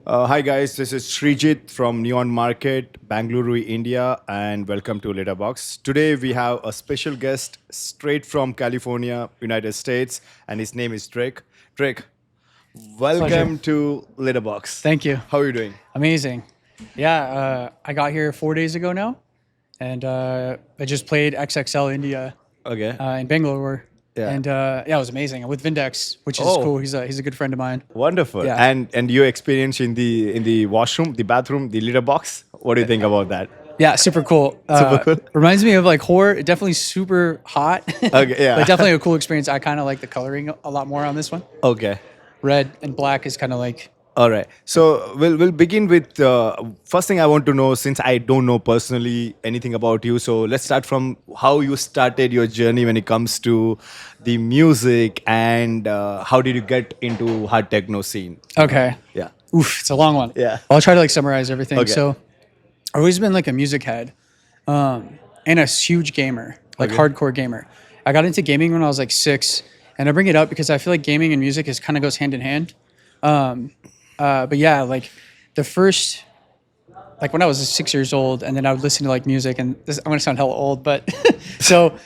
Hi guys, this is Srijit from Neon Market, Bangalore, India, and welcome to Letterbox. Today we have a special guest straight from California, United States, and his name is Drake. Drake, Pleasure. welcome to Letterbox. Thank you. How are you doing? Amazing. Yeah, I got here 4 days ago now, and I just played XXL India Okay. in Bangalore, Yeah. and yeah, it was amazing. I'm with Vindex, which is Oh. cool. He's a good friend of mine. Wonderful. Yeah. And your experience in the washroom, the bathroom, the litter box. What do you think about that? Yeah, super cool. Super cool. Reminds me of like horror. Definitely super hot. Okay, yeah. But definitely a cool experience. I kind of like the coloring a lot more on this one. Okay. Red and black is kind of like All right. So we'll begin with first thing I want to know, since I don't know personally anything about you. So let's start from how you started your journey when it comes to the music, and how did you get into hard techno scene? okay. Yeah. Oof, it's a long one. Yeah. I'll try to like summarize everything. Okay. So I've always been like a music head, and a huge gamer, like Okay. hardcore gamer. I got into gaming when I was like 6, and I bring it up because I feel like gaming and music is kind of goes hand in hand. But yeah, like the first, like when I was 6 years old, and then I would listen to like music, and this, I'm gonna sound hella old, but so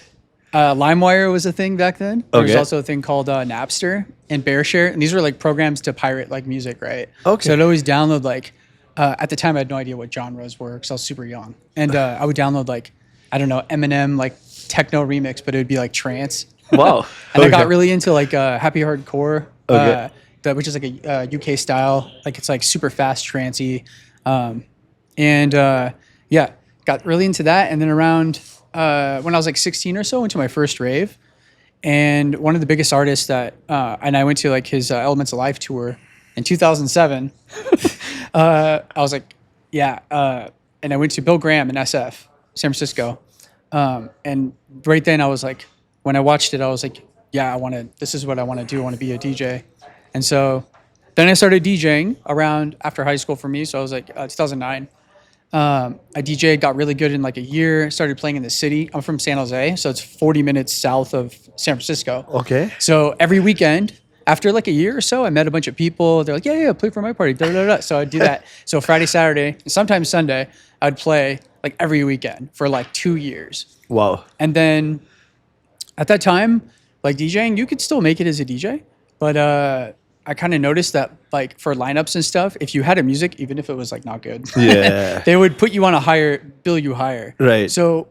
LimeWire was a thing back then. There was Okay. also a thing called Napster and BearShare, and these were like programs to pirate like music, right? Okay. So I'd always download like, at the time I had no idea what genres were because I was super young, and I would download like, I don't know, Eminem like techno remix, but it would be like trance. Wow. And I got Okay. really into like happy hardcore, Okay. which is like a UK style, like it's like super fast trancey, and yeah, got really into that. And then around when I was like 16 or so, went to my first rave, and one of the biggest artists that and I went to like his Elements Alive tour in 2007. I was like, yeah, and I went to Bill Graham in SF, San Francisco, and right then I was like, when I watched it, I was like, yeah, I want to. This is what I want to do. I want to be a DJ, and so then I started DJing around after high school for me. So I was like 2009. I DJ got really good in like a year. Started playing in the city. I'm from San Jose, so it's 40 minutes south of San Francisco. Okay. So every weekend, after like a year or so, I met a bunch of people. They're like, yeah, play for my party. Da, da, da. So I'd do that. So Friday, Saturday, and sometimes Sunday, I'd play like every weekend for like 2 years. Wow. And then at that time, like DJing, you could still make it as a DJ, but I kind of noticed that like for lineups and stuff, if you had a music, even if it was like not good, Yeah. they would put you on a higher, bill you higher. Right. So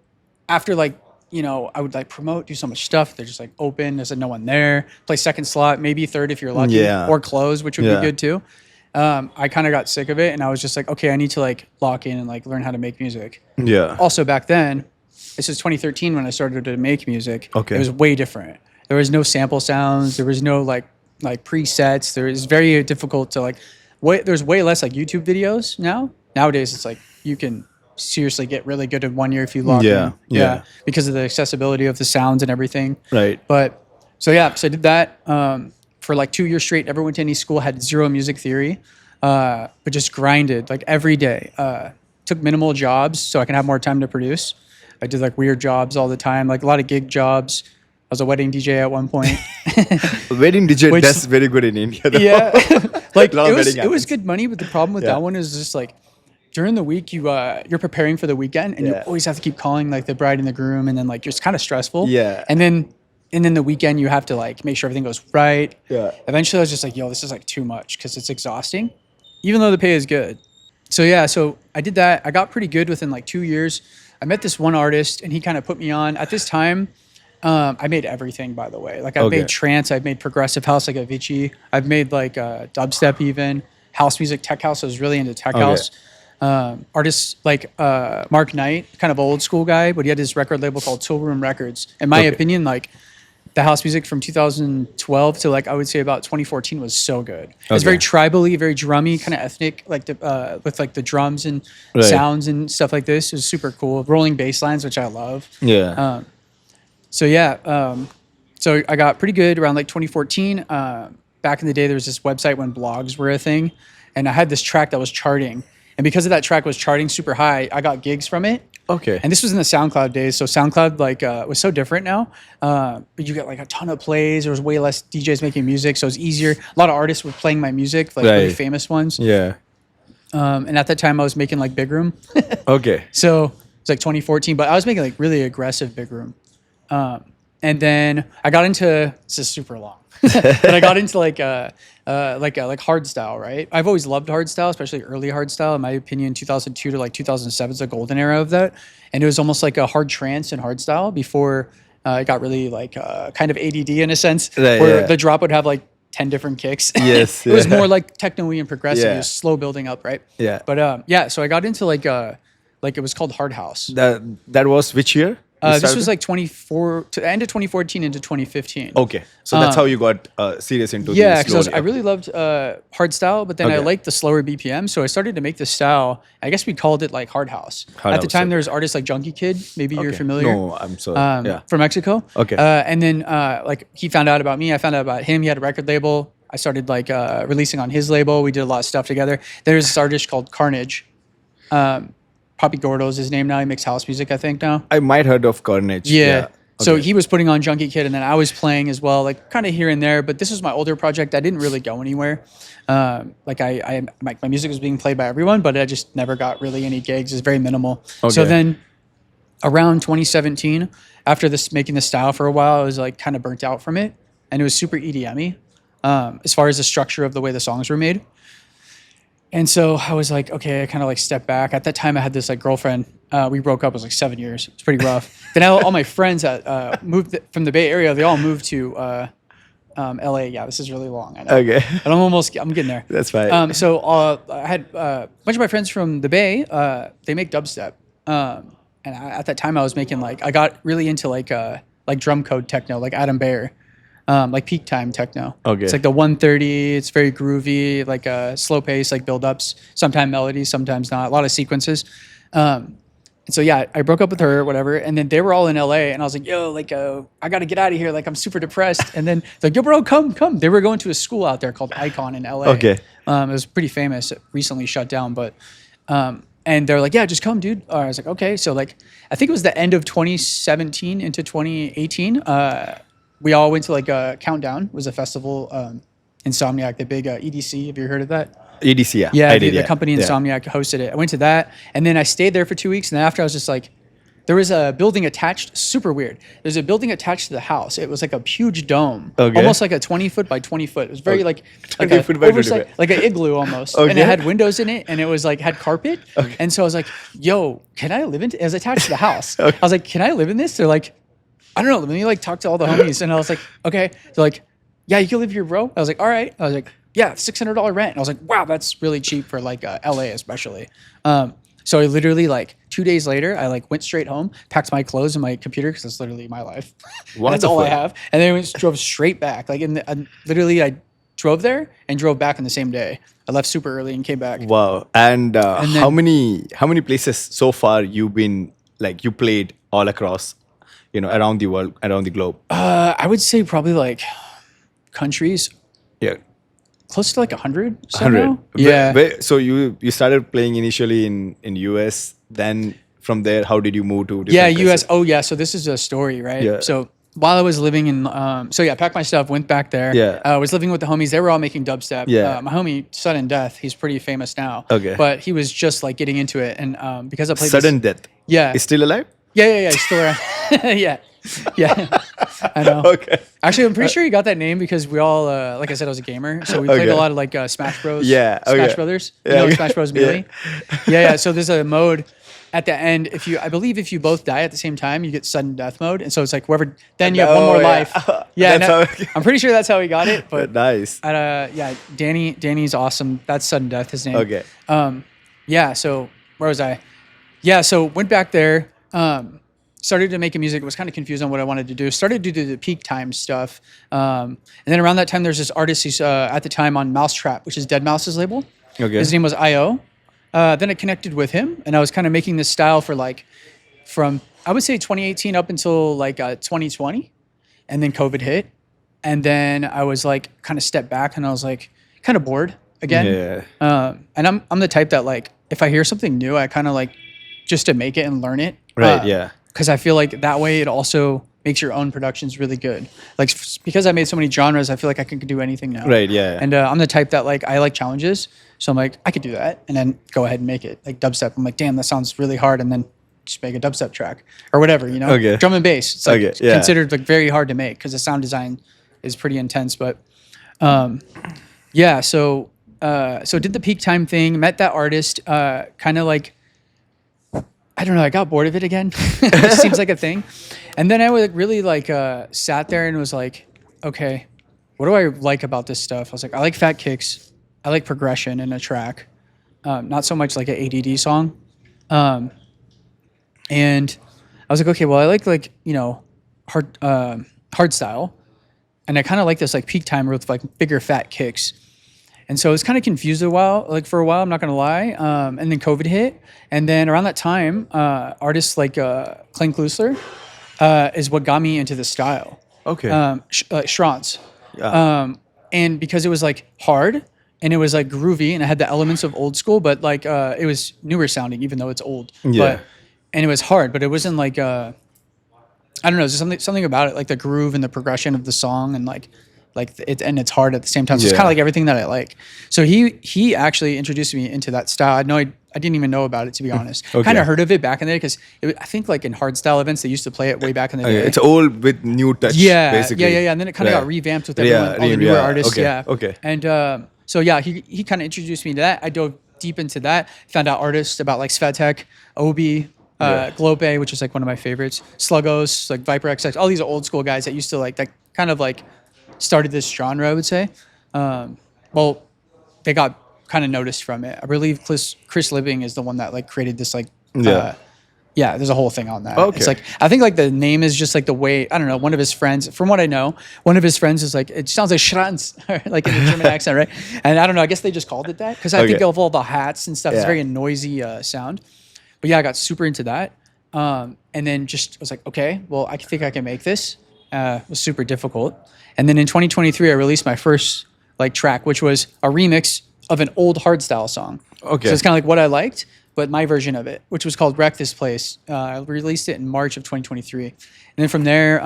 after like, I would like promote, do so much stuff. They're just like open. There's no one there. Play second slot, maybe third if you're lucky, Yeah. or close, which would Yeah. be good too. I kind of got sick of it, and I was just like, okay, I need to like lock in and like learn how to make music. Yeah. Also back then, this was 2013 when I started to make music. Okay. It was way different. There was no sample sounds. There was no like presets. There is very difficult to like. There's way less like YouTube videos now. Nowadays, it's like you can seriously get really good in 1 year if you log Yeah, in. yeah. Because of the accessibility of the sounds and everything. Right. But so yeah, so I did that for like 2 years straight. Never went to any school. Had zero music theory, but just grinded like every day. Took minimal jobs so I can have more time to produce. I did like weird jobs all the time, like a lot of gig jobs. I was a wedding DJ at one point. Wedding DJ, Which- that's very good in India. Though. Yeah, like Lot of it was wedding happens. good money, but the problem with Yeah. that one is just like during the week you're preparing for the weekend, and you Yeah. always have to keep calling like the bride and the groom, and then like it's kind of stressful. Yeah. and then the weekend you have to like make sure everything goes right. Yeah. Eventually, I was just like, yo, this is like too much because it's exhausting, even though the pay is good. So yeah, so I did that. I got pretty good within like 2 years. I met this one artist, and he kind of put me on. At this time, I made everything, by the way. Like I've Okay. made trance, I've made progressive house like Avicii. I've made like dubstep even, house music, tech house. I was really into tech Okay. house. Artists like Mark Knight, kind of old school guy, but he had this record label called Tool Room Records. In my Okay. opinion, like the house music from 2012 to like I would say about 2014 was so good. It was Okay. very tribally, very drummy, kind of ethnic, like with like the drums and Right. sounds and stuff like this. It was super cool. Rolling bass lines, which I love. Yeah. So yeah, so I got pretty good around like 2014. Back in the day, there was this website when blogs were a thing, and I had this track that was charting, and because of that track was charting super high, I got gigs from it. Okay. And this was in the SoundCloud days, so SoundCloud like was so different now. But you get like a ton of plays. There was way less DJs making music, so it was easier. A lot of artists were playing my music, like really Right. famous ones. Yeah. And at that time, I was making like big room. Okay. So it's like 2014, but I was making like really aggressive big room. And then I got into, this is super long, but I got into like hard style, right? I've always loved hard style, especially early hard style. In my opinion, 2002 to like 2007 is a golden era of that. And it was almost like a hard trance and hard style before it got really like kind of ADD in a sense, Right, where yeah. the drop would have like 10 different kicks. Yes, It was yeah. more like techno-y and progressive. It Yeah. was slow building up, right? Yeah. But yeah, so I got into like it was called hard house. That was which year? You This started? was like 24 to end of 2014 into 2015. Okay, so that's how you got serious into Yeah, the because slowly. I really loved hard style, but then I Okay. liked the slower BPM, so I started to make this style. I guess we called it like hard house. Hard At the house, time, okay. there was artists like Junkie Kid. Maybe you're Okay. familiar. No, I'm sorry. Yeah. From Mexico. Okay. And then like he found out about me. I found out about him. He had a record label. I started like releasing on his label. We did a lot of stuff together. There's this artist called Carnage. Poppy Gordo's his name now. He makes house music, I think now. I might heard of Carnage. Yeah. So Okay. he was putting on Junkie Kid, and then I was playing as well, like kind of here and there. But this was my older project. I didn't really go anywhere. Like my music was being played by everyone, but I just never got really any gigs. It's very minimal. So Okay. then, around 2017, after this making the style for a while, I was like kind of burnt out from it, and it was super EDM-y as far as the structure of the way the songs were made. And so I was like, okay, I kind of like stepped back. At that time, I had this like girlfriend. We broke up. It was like 7 years. It's pretty rough. Then all my friends that moved from the Bay Area, they all moved to LA. Yeah, this is really long. I know. Okay. But I'm getting there. That's fine. So I had a bunch of my friends from the Bay. They make dubstep. And at that time, I was making like, I got really into like drum code techno, like Adam Beyer. Like peak time techno. Okay. It's like the 130. It's very groovy, like a slow pace, like build ups. Sometimes melodies, sometimes not. A lot of sequences. And so yeah, I broke up with her, whatever. And then they were all in LA, and I was like, yo, like I got to get out of here. Like I'm super depressed. And then they're like, yo, bro, come. They were going to a school out there called Icon in LA. Okay. It was pretty famous. It recently shut down, but. And they're like, yeah, just come, dude. I was like, okay. So like, I think it was the end of 2017 into 2018. We all went to like a Countdown. It was a festival, Insomniac, the big EDC. Have you heard of that? EDC, yeah. Yeah, I the, did, the yeah. company Yeah. Insomniac hosted it. I went to that, and then I stayed there for 2 weeks. And then after, I was just like, there was a building attached. Super weird. There's a building attached to the house. It was like a huge dome, Okay. almost like a 20 foot by 20 foot. It was very like 20 a foot by 20 oversized- foot. like an igloo almost, and Okay. it had windows in it, and it was like had carpet. And so I was like, yo, can I live in? It was attached to the house. I was like, can I live in this? They're like, I don't know. Let me like talk to all the homies. And I was like, okay. They're like, yeah, you can live here, bro. I was like, all right. I was like, yeah, $600 rent. And I was like, wow, that's really cheap for like LA especially. So I literally like 2 days later, I like went straight home, packed my clothes and my computer because that's literally my life. That's all I Wonderful. have. And then drove straight back. Like literally, I drove there and drove back in the same day. I left super early and came back. Wow. And, then- how many places so far you been, like you played all across, around the world, around the globe? I would say probably like countries Yeah. close to like 100. 100. Yeah. So you started playing initially in US, then from there, how did you move to different Yeah, places? US. Oh, yeah. So this is a story, right? Yeah. So while I was living in, packed my stuff, went back there. Yeah. I was living with the homies. They were all making dubstep. Yeah. My homie, Sudden Death, he's pretty famous now. Okay. But he was just like getting into it. And because I played Sudden this, death. Yeah. Is still alive? Yeah. He's still around. Yeah. Yeah. I know. Okay. Actually, I'm pretty sure he got that name because we all, like I said, I was a gamer. So we played Okay. a lot of like Smash Bros. Yeah, Smash okay. Brothers. You Yeah, know okay. Smash Bros. Yeah. Melee? Yeah. So there's a mode at the end. I believe if you both die at the same time, you get sudden death mode. And so it's like whoever, then you have one Oh, more yeah. life. Yeah. That's and how- I'm pretty sure that's how he got it. But Nice. yeah, Danny's awesome. That's sudden death, his name. Okay. Yeah, so where was I? Yeah, so went back there, started to make music, was kind of confused on what I wanted to do. Started to do the peak time stuff. And then around that time, there's this artist who's at the time on Mousetrap, which is Dead Mouse's label. Okay. His name was I.O. Then I connected with him, and I was kind of making this style for like, from, I would say 2018 up until like 2020. And then COVID hit. And then I was like, kind of stepped back, and I was like, kind of bored again. Yeah. And I'm the type that like if I hear something new, I kind of like just to make it and learn it. Right, yeah. Because I feel like that way it also makes your own productions really good. Like because I made so many genres, I feel like I can do anything now. Right, yeah. And I'm the type that like I like challenges, so I'm like I could do that, and then go ahead and make it. Like dubstep, I'm like, damn, that sounds really hard, and then just make a dubstep track or whatever, you know. Okay. Drum and bass, it's like Okay, yeah. considered like very hard to make because the sound design is pretty intense. But yeah, so did the peak time thing, met that artist, kind of like I don't know, I got bored of it again. It seems like a thing. And then I would really like sat there and was like, okay, what do I like about this stuff? I was like, I like fat kicks, I like progression in a track, not so much like an ADD song. And I was like, okay, well, I like you know, hard style, and I kind of like this like peak time with like bigger fat kicks. And so I was kind of confused for a while, I'm not gonna lie. And then COVID hit, and then around that time, artists like Klein Klusler is what got me into the style. Okay. Schranz. Yeah. And because it was like hard and it was like groovy and it had the elements of old school, but like it was newer sounding, even though it's old. Yeah. And it was hard, but it wasn't like I don't know, there's something about it, like the groove and the progression of the song, and like and it's hard at the same time. So it's Yeah. kind of like everything that I like. So he actually introduced me into that style. I didn't even know about it, to be honest. Okay. Kind of heard of it back in the day because I think like in hard style events they used to play it way back in the day. It's old with new touch. Yeah, basically. yeah. And then it kind of Yeah. got revamped with Yeah, everyone, all the newer artists. okay, Yeah. okay. And so yeah, he kind of introduced me to that. I dove deep into that. Found out artists about like Svetek, Obi, Yeah. Glope, which is like one of my favorites. Sluggos, like Viper XX, all these old school guys that used to like that kind of like started this genre, I would say. Well, they got kind of noticed from it. I believe Chris Liebing is the one that like created this like Yeah. yeah, there's a whole thing on that. Okay. It's like I think like the name is just like the way, I don't know, one of his friends, from what I know, one of his friends is like, it sounds like Schranz, like in the German accent, right? And I don't know, I guess they just called it that because I think Okay. of all the hats and stuff. It's Yeah. very noisy sound. But yeah, I got super into that. And then just was like, okay, well, I think I can make this. It was super difficult. And then in 2023, I released my first like track, which was a remix of an old hardstyle song. Okay. So it's kind of like what I liked, but my version of it, which was called Wreck This Place. I released it in March of 2023. And then from there,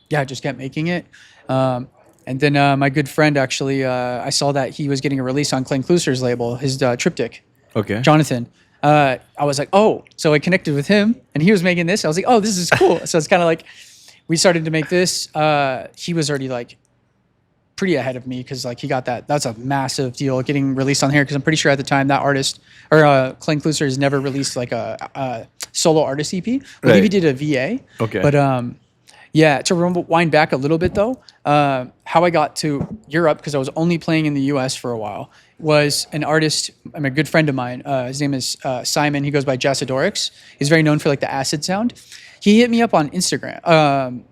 yeah, I just kept making it. And then my good friend actually, I saw that he was getting a release on Klein Klusler's label, his Triptych, Okay. Jonathan. I was like, oh, so I connected with him and he was making this. I was like, oh, this is cool. So it's kind of like, we started to make this. He was already like pretty ahead of me because like he got that. That's a massive deal getting released on here because I'm pretty sure at the time that artist or Klein Klusler has never released like a solo artist EP. I believe he Right. did a VA. Okay. But yeah, to rewind back a little bit though, how I got to Europe because I was only playing in the U.S. for a while was an artist. I'm a good friend of mine. His name is Simon. He goes by Jassadorix. He's very known for like the acid sound. He hit me up on Instagram,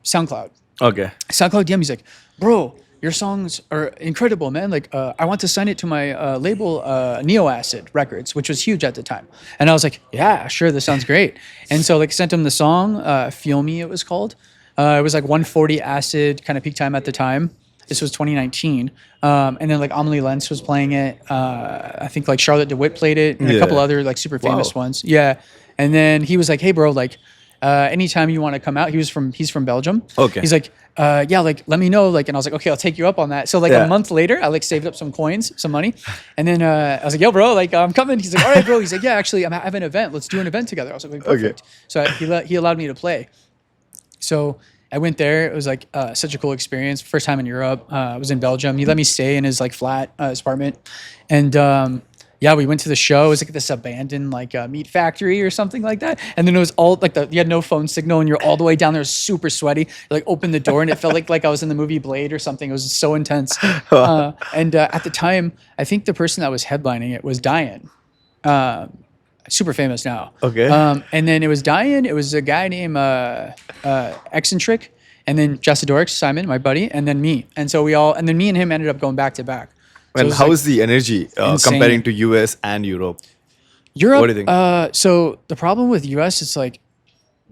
SoundCloud. Okay. SoundCloud DM. He's like, bro, your songs are incredible, man. Like, I want to sign it to my label, Neo Acid Records, which was huge at the time. And I was like, yeah, sure, this sounds great. And so like sent him the song, Feel Me, it was called. It was like 140 acid kind of peak time at the time. This was 2019. And then like Amelie Lentz was playing it. I think like Charlotte DeWitt played it and a Yeah. couple other like super famous Wow. ones. Yeah. And then he was like, hey bro, like anytime you want to come out, he's from Belgium. Okay. He's like, yeah, like let me know. Like, and I was like, okay, I'll take you up on that. So like Yeah. a month later, I like saved up some coins, some money. And then I was like, yo bro, like I'm coming. He's like, all right, bro. He's like, yeah, actually I have an event. Let's do an event together. I was like, perfect. So he allowed me to play. So I went there. It was like such a cool experience. First time in Europe. I was in Belgium. He let me stay in his like flat, his apartment. And yeah, we went to the show. It was like this abandoned like meat factory or something like that. And then it was all like you had no phone signal and you're all the way down there super sweaty. You, like opened the door and it felt like I was in the movie Blade or something. It was so intense. And at the time, I think the person that was headlining it was Diane. Super famous now. Okay. And then it was Diane. It was a guy named Eccentric, and then Jassadorix, Simon, my buddy, and then me. And so and then me and him ended up going back to back. So it And was, how's the energy insane. comparing to US and Europe? Europe? what do you think? So the problem with US, it's like,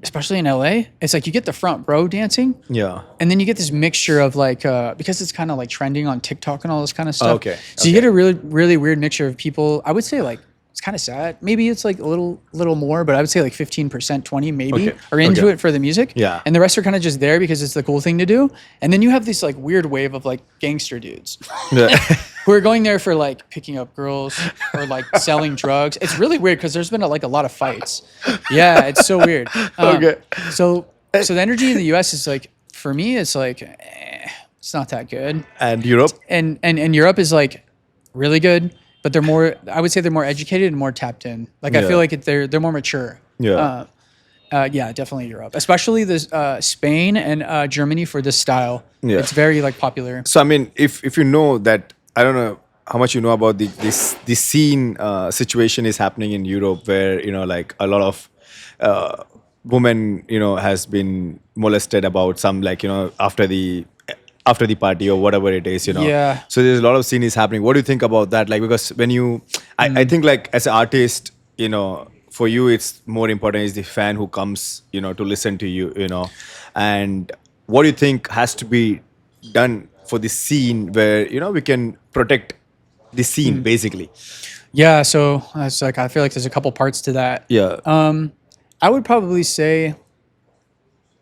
especially in LA, it's like you get the front row dancing, Yeah. and then you get this mixture of like because it's kind of like trending on TikTok and all this kind of stuff. Okay, So you get a really really weird mixture of people. I would say like it's kind of sad. Maybe it's like a little more, but I would say like 15%, 20 maybe Okay. are into Okay. it for the music. Yeah. And the rest are kind of just there because it's the cool thing to do. And then you have this like weird wave of like gangster dudes Yeah. who are going there for like picking up girls or like selling drugs. It's really weird because there's been like a lot of fights. Yeah, it's so weird. Okay. So the energy in the US is like, for me, it's like, it's not that good. And Europe? And Europe is like really good, but they're more. I would say they're more educated and more tapped in. Like I Yeah. feel like they're more mature. Yeah. Yeah, definitely Europe, especially this Spain and Germany for this style. Yeah. It's very like popular. So I mean, if you know that, I don't know how much you know about this scene situation is happening in Europe, where like a lot of women has been molested about some, like after the party or whatever it is. Yeah. So there's a lot of scene is happening. What do you think about that? Like, because when I think like as an artist, for you it's more important is the fan who comes to listen to you, and what do you think has to be done for the scene where we can protect the scene basically? Yeah, so it's like I feel like there's a couple parts to that. Yeah. I would probably say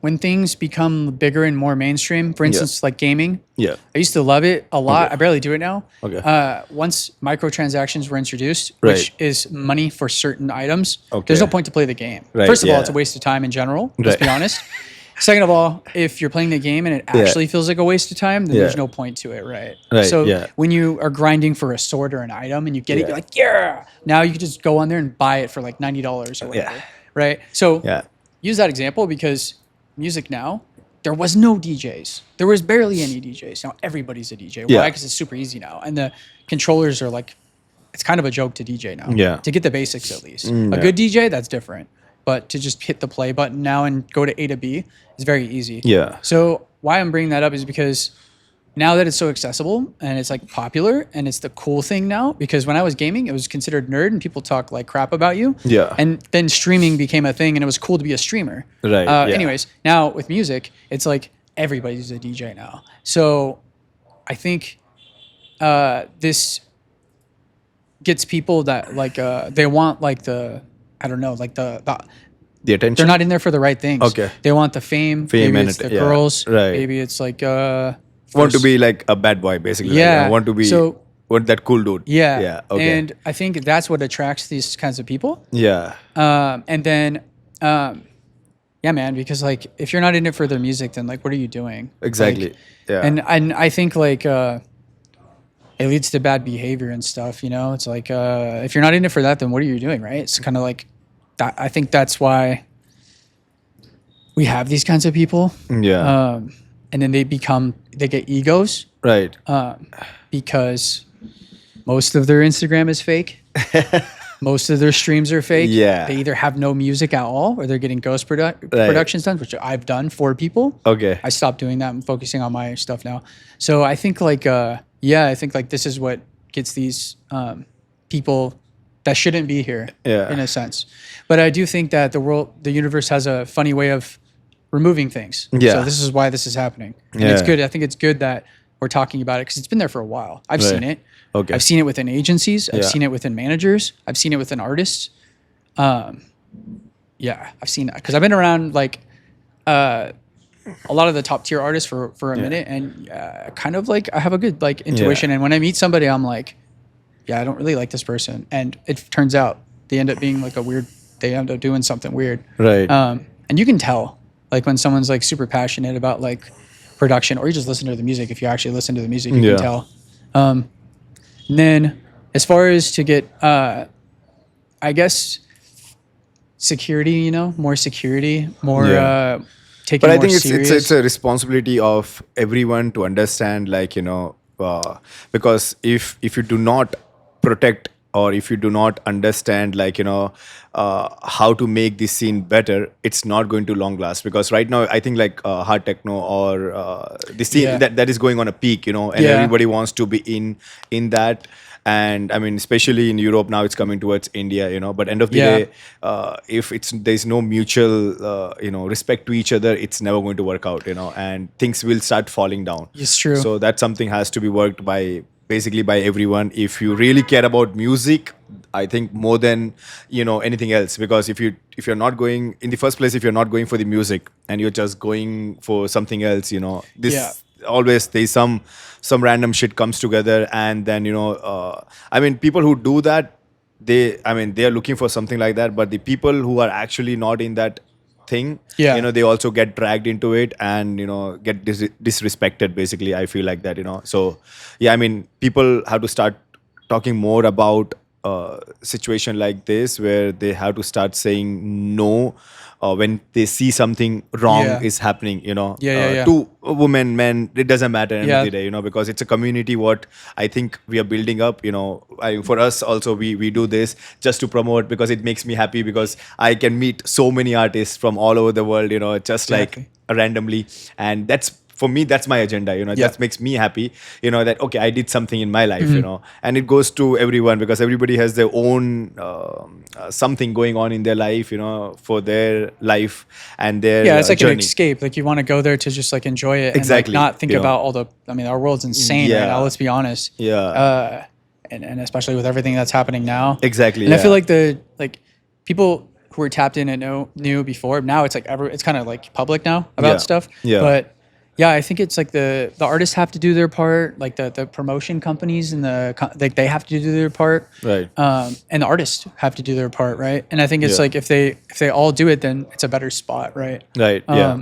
when things become bigger and more mainstream, for instance, like gaming. Yeah. I used to love it a lot. Okay. I barely do it now. Okay. Once microtransactions were introduced, Right. which is money for certain items, Okay. there's no point to play the game. Right, First of all, yeah. it's a waste of time in general. Let's be Right. honest. Second of all, if you're playing the game and it Yeah. actually feels like a waste of time, then Yeah. there's no point to it, right? Right, So yeah. when you are grinding for a sword or an item and you get it, Yeah. you're like, yeah. Now you can just go on there and buy it for like $90 or whatever, Yeah. right? So Yeah. use that example because music now, there was no DJs. There was barely any DJs. Now everybody's a DJ. Why? Yeah. Because it's super easy now. And the controllers are like, it's kind of a joke to DJ now. Yeah. To get the basics at least. Yeah. A good DJ, that's different. But to just hit the play button now and go to A to B is very easy. Yeah. So why I'm bringing that up is because now that it's so accessible and it's like popular and it's the cool thing now, because when I was gaming, it was considered nerd and people talk like crap about you. Yeah. And then streaming became a thing and it was cool to be a streamer. Right, yeah. Anyways, now with music, it's like everybody's a DJ now. So I think this gets people that like they want like the, I don't know, like the The attention. they're not in there for the right things. Okay. They want the fame. Fame maybe and it's it- the yeah. girls. Right. Maybe it's like Want to be like a bad boy basically. Yeah. Like, want to be So- want that cool dude. yeah. Yeah. Okay. And I think that's what attracts these kinds of people. yeah. And then yeah, man, because like if you're not in it for their music, then like what are you doing? Exactly. Like, Yeah. And I think like it leads to bad behavior and stuff, It's like if you're not in it for that, then what are you doing, right? It's kind of like that. I think that's why we have these kinds of people. Yeah. And then they get egos Right. because most of their Instagram is fake. Most of their streams are fake. Yeah. They either have no music at all or they're getting ghost productions done, which I've done for people. Okay. I stopped doing that. I'm focusing on my stuff now. So I think like, I think like this is what gets these people that shouldn't be here Yeah. in a sense. But I do think that the universe has a funny way of removing things. Yeah. So this is why this is happening. And Yeah. it's good. I think it's good that we're talking about it because it's been there for a while. I've Right. seen it. Okay. I've seen it within agencies. I've Yeah. seen it within managers. I've seen it within artists. Yeah, I've seen that because I've been around like a lot of the top tier artists for a minute, and kind of like I have a good like intuition. And when I meet somebody, I'm like, yeah, I don't really like this person, and it turns out they end up being like they end up doing something weird. Right. And you can tell like when someone's like super passionate about like production, or you just listen to the music. If you actually listen to the music, you Yeah. can tell. And then as far as to get, I guess, security, more security, more Yeah. taking But I more think serious. it's a responsibility of everyone to understand, like because if you do not protect, or if you do not understand, like how to make this scene better, it's not going to long last. Because right now I think like hard techno or the scene Yeah. that is going on a peak, and Yeah. everybody wants to be in that. And I mean, especially in Europe now, it's coming towards India, But end of the Yeah. day, if there's no mutual, respect to each other, it's never going to work out, And things will start falling down. It's true. So that something has to be worked by basically by everyone. If you really care about music, I think more than anything else, because if you're not going in the first place, if you're not going for the music and you're just going for something else, Yeah. this always there's some random shit comes together, and then I mean, people who do that, they are looking for something like that, but the people who are actually not in that thing, Yeah. they also get dragged into it and get disrespected, basically. I feel like that, so yeah, I mean, people have to start talking more about situation like this, where they have to start saying no when they see something wrong Yeah. is happening, Yeah. Yeah. to women, men, it doesn't matter end of Yeah. the day, because it's a community what I think we are building up, for us also, we do this just to promote, because it makes me happy, because I can meet so many artists from all over the world, just like Exactly. randomly. And that's, for me, that's my agenda, Yeah. that makes me happy, that okay, I did something in my life, Mm-hmm. and it goes to everyone, because everybody has their own something going on in their life, for their life and their Yeah, it's like an journey. escape. Like you want to go there to just like enjoy it and like Exactly, not think about all the. I mean, our world's insane right now. Yeah. Let's be honest. Yeah. And especially with everything that's happening now. Exactly, And I feel yeah. like the people who were tapped in and knew before, now it's like it's kind of like public now about Yeah. stuff. Yeah. But yeah, I think it's like the artists have to do their part, like the promotion companies and like they have to do their part, Right. and the artists have to do their part, right? And I think it's Yeah. like if they all do it, then it's a better spot, right? Right, yeah.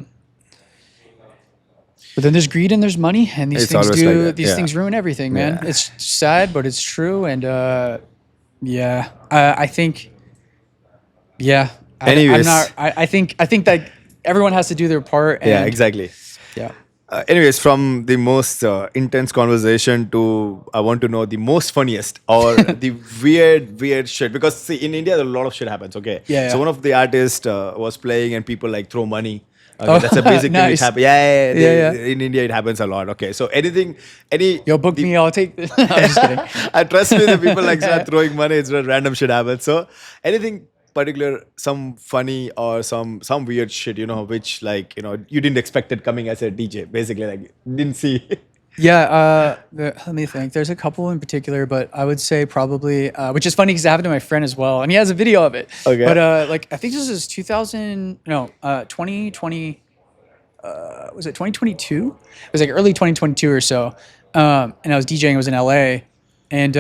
But then there's greed and there's money, and these It's things always like that, these yeah. things ruin everything, man. Yeah. It's sad, but it's true, and yeah, I think, yeah. Anyways. I think that everyone has to do their part. And, Yeah, exactly. Yeah. Anyways, from the most intense conversation to I want to know the most funniest or the weird shit, because see, in India a lot of shit happens. Okay, Yeah, so yeah. one of the artists was playing and people like throw money. Okay, Oh, that's a basic thing which nice. happens. Yeah, Yeah. in India it happens a lot. Okay, so any Yo, book me. I'll take this. I'm just kidding. I trust me, the people like start throwing money, it's when random shit happens. So anything particular, some funny or some weird shit, which like you didn't expect it coming as a DJ, basically, like didn't see. Yeah, let me think. There's a couple in particular, but I would say probably, which is funny because it happened to my friend as well, and he has a video of it. Okay. But like, I think this is 2020. Was it 2022? It was like early 2022 or so. And I was DJing. I was in LA, and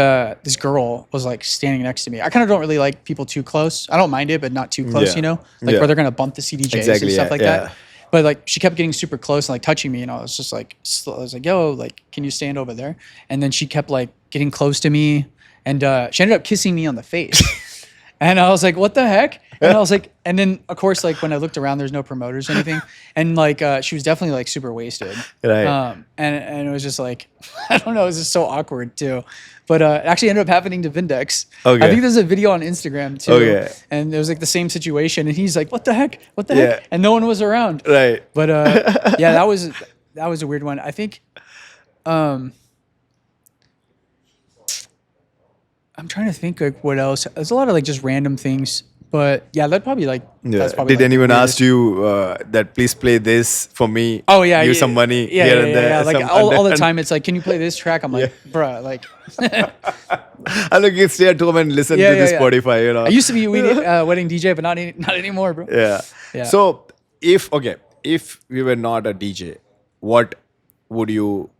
this girl was like standing next to me. I kind of don't really like people too close. I don't mind it, but not too close. Yeah. Like Yeah. where they're gonna bump the CDJs Exactly, and stuff yeah, like yeah. that. But like she kept getting super close and like touching me, and I was just like, I was like, yo, like, can you stand over there? And then she kept like getting close to me, and she ended up kissing me on the face. And I was like, what the heck? And I was like, and then of course, like when I looked around, there's no promoters or anything. And like, she was definitely like super wasted. Right. And it was just like, I don't know, it was just so awkward too. But it actually ended up happening to Vindex. Okay. I think there's a video on Instagram too. Okay. And it was like the same situation. And he's like, what the heck? What the Yeah. heck? And no one was around. Right. But yeah, that was a weird one. I think I'm trying to think like what else. There's a lot of like just random things. But yeah, that'd probably like Yeah. that's probably Did like, the anyone weirdest. ask you that please play this for me? Oh yeah, give yeah, some money yeah, here yeah, and yeah, there. yeah. Like some- all the and- time, it's like, can you play this track? I'm like, bruh, like. I'm like, you stay at home and listen Yeah, to this yeah. Spotify. I used to be a wedding DJ, but not anymore, bro. Yeah. Yeah. So if we were not a DJ, what would you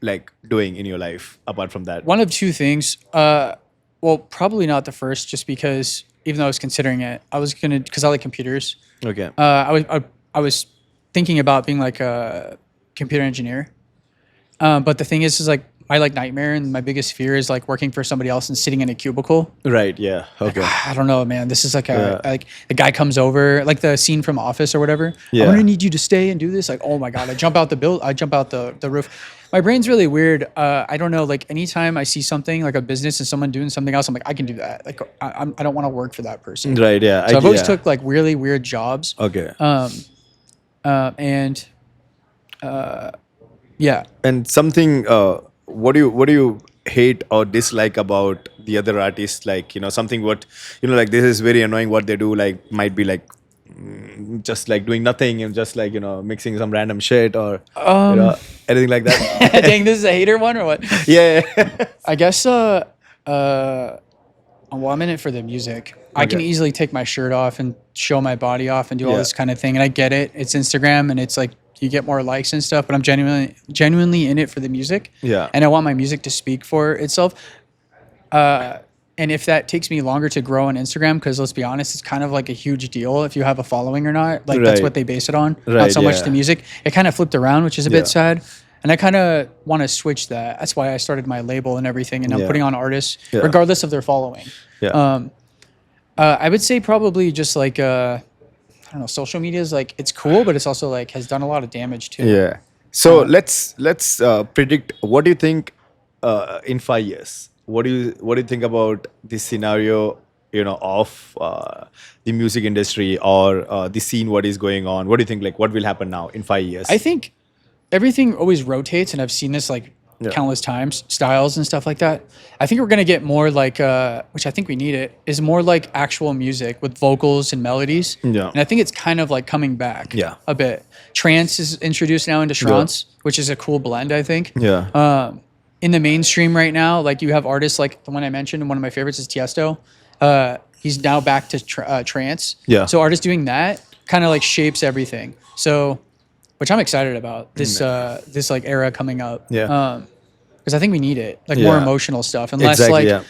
like doing in your life apart from that? One of two things. Well, probably not the first, just because even though I was considering it, I was gonna because I like computers. Okay. I was thinking about being like a computer engineer. But the thing is like my like nightmare and my biggest fear is like working for somebody else and sitting in a cubicle. Right. Yeah. Okay. I don't know, man. This is like Yeah. like the guy comes over, like the scene from Office or whatever. Yeah. I'm gonna need you to stay and do this. Like, oh my god, I jump out the roof. My brain's really weird. I don't know. Like anytime I see something like a business and someone doing something else, I'm like, I can do that. Like I don't want to work for that person. Right. Yeah. So I've always yeah. took like really weird jobs. Okay. And yeah. And something. What do you hate or dislike about the other artists? Like something what like this is very annoying what they do. Like might be like just like doing nothing and just like mixing some random shit or anything like that. Dang, this is a hater one or what? Yeah. I guess I Well, I'm in it for the music. I can Okay. easily take my shirt off and show my body off and do all Yeah. this kind of thing. And I get it. It's Instagram and it's like you get more likes and stuff, but I'm genuinely in it for the music. Yeah. And I want my music to speak for itself. And if that takes me longer to grow on Instagram, because let's be honest, it's kind of like a huge deal if you have a following or not. Like that's Right. what they base it on, not Right, so much yeah. the music. It kind of flipped around, which is a Yeah. bit sad. And I kind of want to switch that. That's why I started my label and everything. And I'm Yeah. putting on artists Yeah. regardless of their following. Yeah. I would say probably just like I don't know, social media is like it's cool, but it's also like has done a lot of damage too. Yeah. So let's predict. What do you think in 5 years? What do you think about this scenario? Of the music industry or the scene. What is going on? What do you think? Like, what will happen now in 5 years? I think everything always rotates, and I've seen this like Yeah. countless times, styles and stuff like that. I think we're gonna get more like, which I think we need it, is more like actual music with vocals and melodies. Yeah. And I think it's kind of like coming back. Yeah. A bit. Trance is introduced now into trance, which is a cool blend, I think. Yeah. In the mainstream right now, like you have artists like the one I mentioned, and one of my favorites is Tiesto. He's now back to trance. Yeah. So artists doing that kind of like shapes everything. So, which I'm excited about this like era coming up. Yeah. Because I think we need it, like more Yeah. emotional stuff, and less Exactly. like Yeah.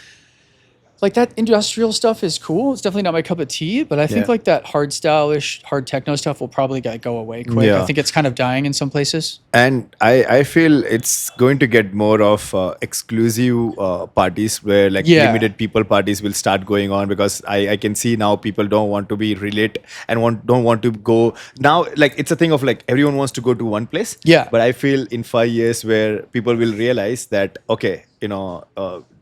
like that industrial stuff is cool. It's definitely not my cup of tea, but I think Yeah. like that hard stylish, hard techno stuff will probably go away quick. Yeah. I think it's kind of dying in some places. And I feel it's going to get more of exclusive parties where like Yeah. limited people parties will start going on, because I can see now people don't want to be relate and don't want to go now. Like it's a thing of like everyone wants to go to one place. Yeah. But I feel in 5 years where people will realize that okay,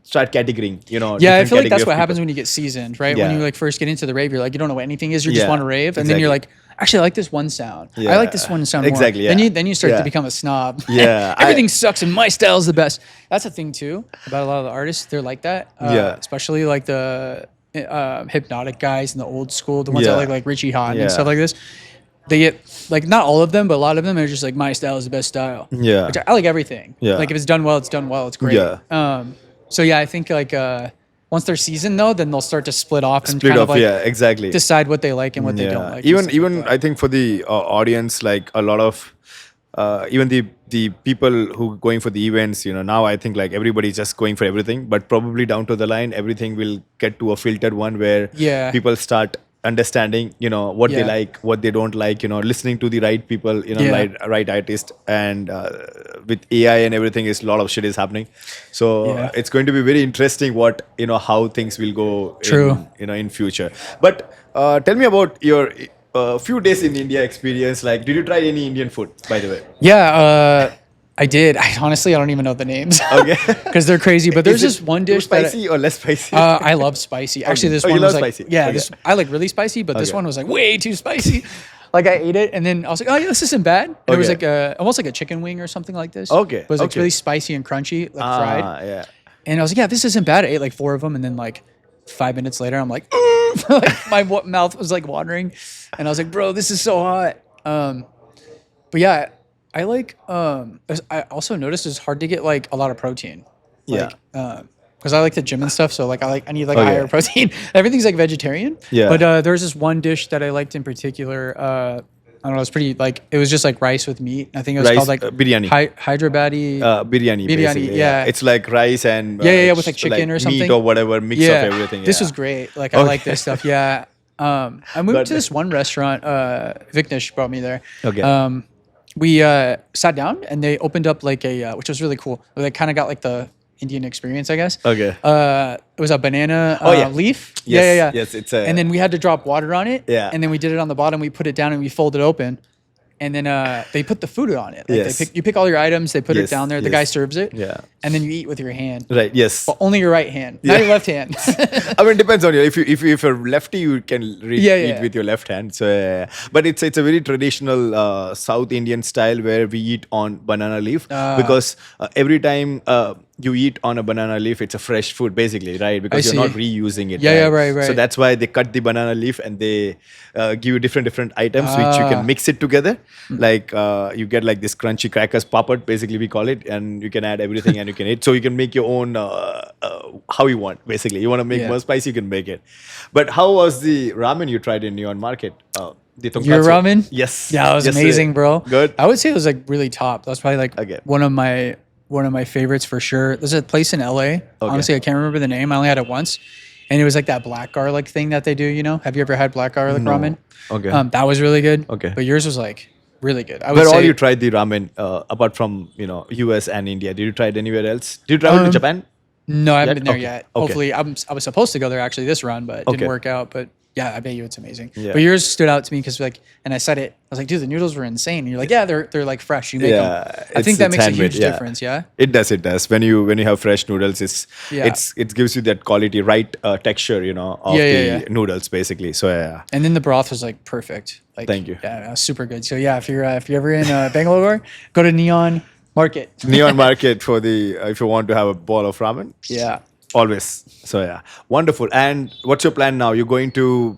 start categoring. Yeah, I different feel like category that's of what happens people. when you get seasoned, right? Yeah. When you like first get into the rave, you're like, you don't know what anything is. You just Yeah, want to rave, and then you're like, exactly. actually, I like this one sound. I Yeah, like this one sound more. exactly, Then yeah. you start Yeah. to become a snob. Yeah, everything sucks, and my style is the best. That's a thing too about a lot of the artists. They're like that. Yeah. Especially like the hypnotic guys in the old school, the ones Yeah. that like Richie Hawtin Yeah. and stuff like this. They get like not all of them, but a lot of them are just like my style is the best style. Yeah. Which I like everything. Yeah. Like if it's done well, it's done well. It's great. Yeah. So yeah, I think like once they're seasoned though, then they'll start to split off and Split kind off, of like yeah, exactly. decide what they like and what they don't like. and Even stuff like even that. I think for the audience, like a lot of even the people who going for the events, now I think like everybody's just going for everything, but probably down to the line, everything will get to a filtered one where Yeah. people start understanding, what they Yeah. like, what they don't like, listening to the right people, Yeah. right artist, and with AI and everything, is a lot of shit is happening. So Yeah. it's going to be very interesting what how things will go. True. In future. But tell me about your few days in India experience. Like, did you try any Indian food, by the way? Yeah, I did. I honestly, I don't even know the names. Okay. Because they're crazy. But there's Is this it one too dish that spicy or less spicy? I love spicy. Actually, this Oh, you one was love like, spicy? yeah, Okay. this I like really spicy, but this Okay. one was like way too spicy. Like I ate it and then I was like, oh yeah, this isn't bad. And it was Okay. like almost like a chicken wing or something like this. Okay, But it was like okay. really spicy and crunchy, like fried. Yeah. And I was like, yeah, this isn't bad. I ate like 4 of them, and then like 5 minutes later, I'm like, like my mouth was like watering, and I was like, bro, this is so hot. But yeah, I like. I also noticed it's hard to get like a lot of protein. Like, because I like the gym and stuff, so like I need like a Okay. higher protein. Everything's like vegetarian. Yeah. But there's this one dish that I liked in particular. I don't know. It's pretty like it was just like rice with meat. I think it was Rice, called like biryani. Hyderabadi. Biryani. Biryani, Basically, yeah. It's like rice and Yeah, with like chicken or meat something. or whatever, mix of everything. This yeah. was great. Like I like Okay. this stuff. Yeah. I moved But- to this one restaurant. Vignesh brought me there. Okay. We sat down and they opened up like a which was really cool. They kind of got like the Indian experience, I guess. Okay. It was a banana yeah. leaf. Yes, Yeah. yes, it's a- And then we had to drop water on it. Yeah. And then we did it on the bottom. We put it down and we fold it open. And then they put the food on it. Like Yes. you pick all your items. They put Yes, it down there. The yes. guy serves it. Yeah. And then you eat with your hand. Right. Yes. But only your right hand, not your left hand. I mean, it depends on you. If you're lefty, you can Yeah, eat yeah. with your left hand. So, but it's a very traditional South Indian style where we eat on banana leaf, because every time you eat on a banana leaf, it's a fresh food basically, right? Because you're see. not reusing it. Yeah, yeah, right? right, So right. that's why they cut the banana leaf and they give you different items which you can Ah, mix it together. Like you get like this crunchy crackers popped, basically we call it, and you can add everything and you can eat. So you can make your own how you want. Basically, you want to make yeah. more spicy, you can make it. But how was the ramen you tried in Neon Market? The Your tonkatsu. ramen? Yes. Yeah, it was Yes. amazing, bro. Good. I would say it was like really top. That's probably like Okay. one of my favorites for sure. There's a place in LA. Honestly, I can't remember the name. I only had it once. And it was like that black garlic thing that they do, you know? Have you ever had black garlic ramen? No. Okay. That was really good. Okay. But yours was like really good. I would Where all say you tried the ramen apart from US and India? Did you try it anywhere else? Did you travel to Japan? no, I haven't Yet? been there Okay. yet. Okay. Hopefully, I was supposed to go there actually this run, but it Okay. didn't work out. But yeah, I bet you it's amazing. Yeah. But yours stood out to me because like, and I said it. I was like, dude, the noodles were insane. And you're like, yeah, they're like fresh. You make them. Yeah, I think it's- that it's makes a handmade, huge yeah. difference. Yeah. It does. It does. When you have fresh noodles, Yeah. it gives you that quality, right texture, of Yeah, the yeah, yeah. noodles, basically. So yeah. And then the broth was like perfect. Like, Thank you. Yeah, it was super good. So yeah, if you're ever in Bangalore, go to Neon Market. Neon Market for the if you want to have a bowl of ramen. Yeah. Always. So yeah, wonderful. And what's your plan now? You're going to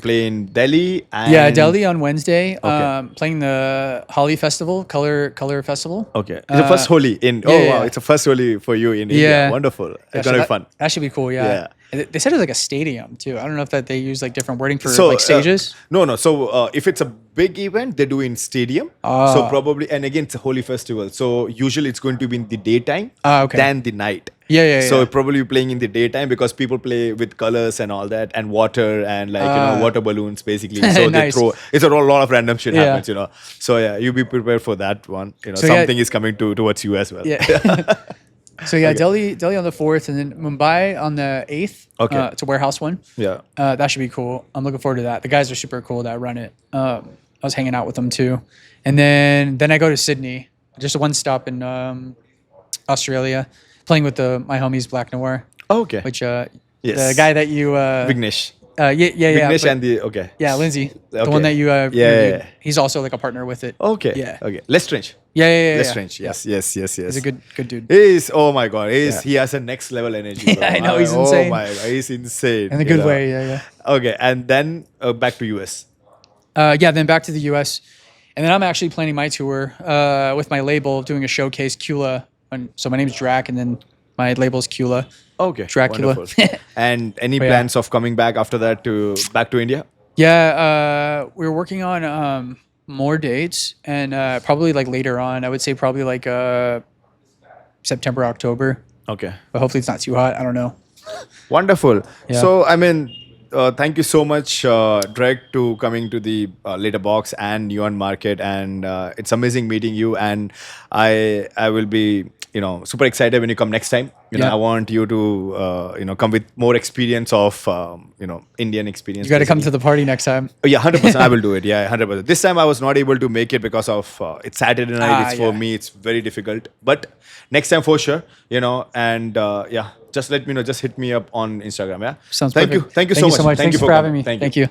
play in Delhi. And Yeah, Delhi on Wednesday. Okay. Playing the Holi Festival, Color Festival. Okay, it's the first Holi in. yeah, Oh yeah. wow, it's a first Holi for you in India. Yeah. Wonderful. Yeah, It's so gonna be that, fun. that should be cool. Yeah. Yeah. And they said it was like a stadium too. I don't know if that they use like different wording for So like stages. no. So if it's a big event, they do in stadium. So Ah. probably, and again, it's a holy festival. So usually it's going to be in the daytime Okay. than the night. Yeah, yeah, So yeah. probably playing in the daytime because people play with colors and all that and water and like water balloons basically. So they Nice. throw. It's a lot of random shit Yeah. happens. So yeah, you be prepared for that one. So, yeah. Something is coming towards you as well. Yeah. So yeah, Delhi on the 4th, and then Mumbai on the 8th. Okay. It's a warehouse one. Yeah. That should be cool. I'm looking forward to that. The guys are super cool that run it. I was hanging out with them too, and then I go to Sydney. Just one stop in Australia, playing with my homies Black Noir, Okay. which Yes. the guy that you Vignesh. yeah Vignesh but- and the okay. yeah, Lindsay, the Okay. one that you Yeah, interviewed. yeah. He's also like a partner with it. Okay. Yeah. Okay. Lestrange. Yeah. Lestrange. Yes. Yes. Yes. Yes. He's a good dude. He's oh my god. Yeah. He has a next level energy. Bro. Yeah, I know, he's Oh insane. my god, he's insane. In a good way, yeah. Okay, and then back to US. Yeah, then back to the US. And then I'm actually planning my tour with my label, doing a showcase, Cula. So my name's Drakk, and then my label's Cula. Okay. Dracula. Wonderful. And any yeah. plans of coming back after that back to India? Yeah, we're working on more dates, and probably like later on. I would say probably like September, October. Okay. But hopefully it's not too hot. I don't know. Wonderful. Yeah. So, I mean, thank you so much, Drakk, to coming to the Later Box and Neon Market, and it's amazing meeting you. And I will be super excited when you come next time. Yeah. I want you to come with more experience of Indian experience. You got to come basically. to the party next time. Oh, yeah, 100%. I will do it. Yeah, 100%. This time I was not able to make it because of it's Saturday night. It's for yeah. me. It's very difficult. But next time for sure. And yeah, just let me know. Just hit me up on Instagram. Yeah. Sounds Thank perfect. you. Thank you so much. Thanks for having me. coming. Thank you.